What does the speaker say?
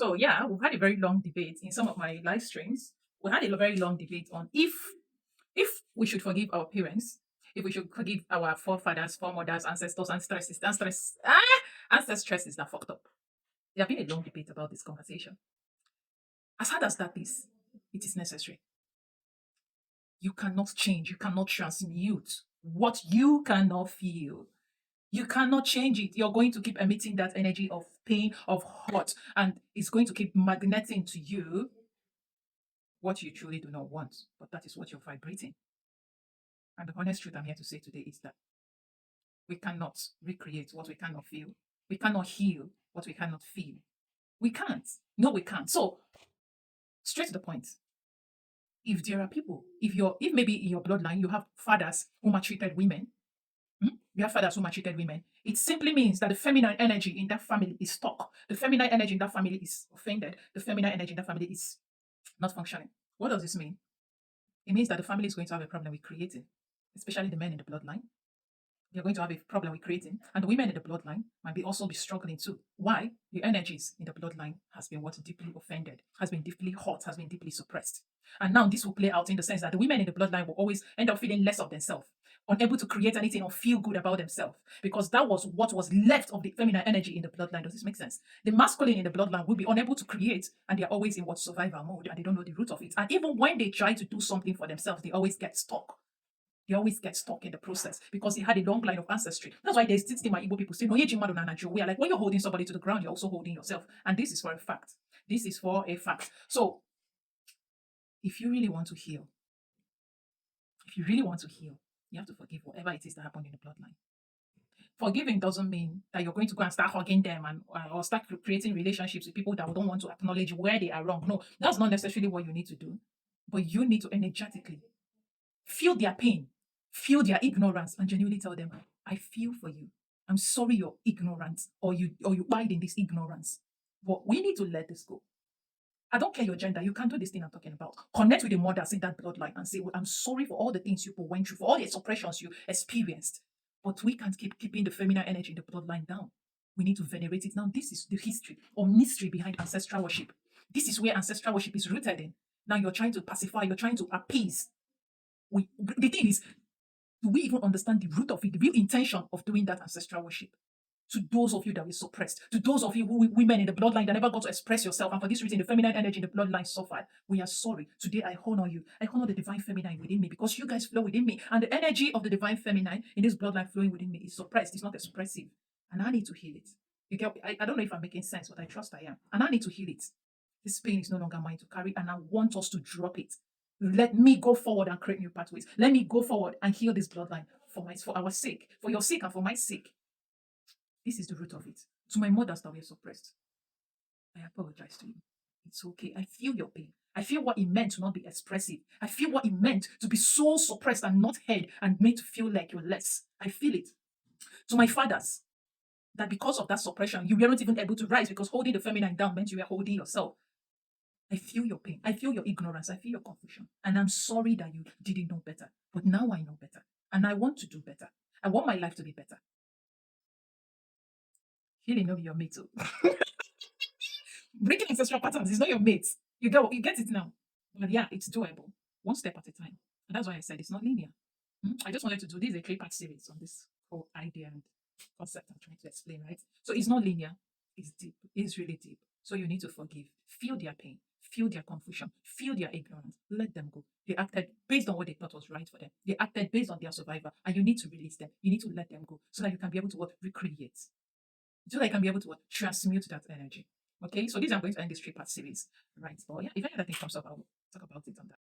So yeah, we've had a very long debate in some of my live streams. We had a very long debate on if we should forgive our parents, if we should forgive our forefathers, foremothers, ancestors, ancestresses that fucked up. There have been a long debate about this conversation. As hard as that is, it is necessary. You cannot change, you cannot transmute what you cannot feel. You cannot change it. You're going to keep emitting that energy of pain, of hurt, and it's going to keep magneting to you what you truly do not want. But that is what you're vibrating. And the honest truth I'm here to say today is that we cannot recreate what we cannot feel. We cannot heal what we cannot feel. We can't. No, we can't. So, straight to the point. If there are people, if maybe in your bloodline you have fathers who maltreated women, you have fathers who maltreated women, it simply means that the feminine energy in that family is stuck. The feminine energy in that family is offended. The feminine energy in that family is not functioning. What does this mean? It means that the family is going to have a problem with creating, especially the men in the bloodline. They're going to have a problem with creating, and the women in the bloodline might also be struggling too. Why? The energies in the bloodline has been deeply offended, has been deeply hurt, has been deeply suppressed. And now this will play out in the sense that the women in the bloodline will always end up feeling less of themselves, unable to create anything or feel good about themselves, because that was what was left of the feminine energy in the bloodline. Does this make sense? The masculine in the bloodline will be unable to create, and they're always in survival mode, and they don't know the root of it. And even when they try to do something for themselves, they always get stuck. They always get stuck in the process because they had a long line of ancestry. That's why there's this thing my Igbo people say, no, we are like, when you're holding somebody to the ground, you're also holding yourself. And this is for a fact. This is for a fact. So, if you really want to heal, you have to forgive whatever it is that happened in the bloodline. Forgiving doesn't mean that you're going to go and start hugging them and or start creating relationships with people that don't want to acknowledge where they are wrong. No, that's not necessarily what you need to do. But you need to energetically feel their pain, feel their ignorance, and genuinely tell them, I feel for you. I'm sorry you're ignorant or you abide in this ignorance. But we need to let this go. I don't care your gender. You can't do this thing I'm talking about. Connect with the mothers in that bloodline and say, well, I'm sorry for all the things you went through, for all the suppressions you experienced. But we can't keep keeping the feminine energy in the bloodline down. We need to venerate it. Now, this is the history or mystery behind ancestral worship. This is where ancestral worship is rooted in. Now you're trying to pacify, you're trying to appease. The thing is, do we even understand the root of it, the real intention of doing that ancestral worship? To those of you that were suppressed, to those of you women in the bloodline that never got to express yourself, and for this reason, the feminine energy in the bloodline suffered. We are sorry. Today, I honor you. I honor the divine feminine within me because you guys flow within me, and the energy of the divine feminine in this bloodline flowing within me is suppressed. It's not expressive, and I need to heal it. You get? I don't know if I'm making sense, but I trust I am, and I need to heal it. This pain is no longer mine to carry, and I want us to drop it. Let me go forward and create new pathways. Let me go forward and heal this bloodline for our sake, for your sake, and for my sake. This is the root of it. To my mothers that were suppressed, I apologize to you. It's okay. I feel your pain. I feel what it meant to not be expressive. I feel what it meant to be so suppressed and not heard and made to feel like you're less. I feel it. To my fathers, that because of that suppression, you weren't even able to rise because holding the feminine down meant you were holding yourself. I feel your pain. I feel your ignorance. I feel your confusion. And I'm sorry that you didn't know better. But now I know better. And I want to do better. I want my life to be better. Healing will be your mate too. Breaking ancestral patterns is not your mate. You get it now. But yeah, it's doable. One step at a time. And that's why I said it's not linear. I just wanted to do this, a 3-part series on this whole idea and concept I'm trying to explain, right? So it's not linear. It's deep. It's really deep. So you need to forgive. Feel their pain. Feel their confusion. Feel their ignorance. Let them go. They acted based on what they thought was right for them. They acted based on their survival. And you need to release them. You need to let them go so that you can be able to recreate. So that you can be able to transmute that energy. Okay, so this I'm going to end this 3-part series, right? But yeah, if any other thing comes up, I'll talk about it on that.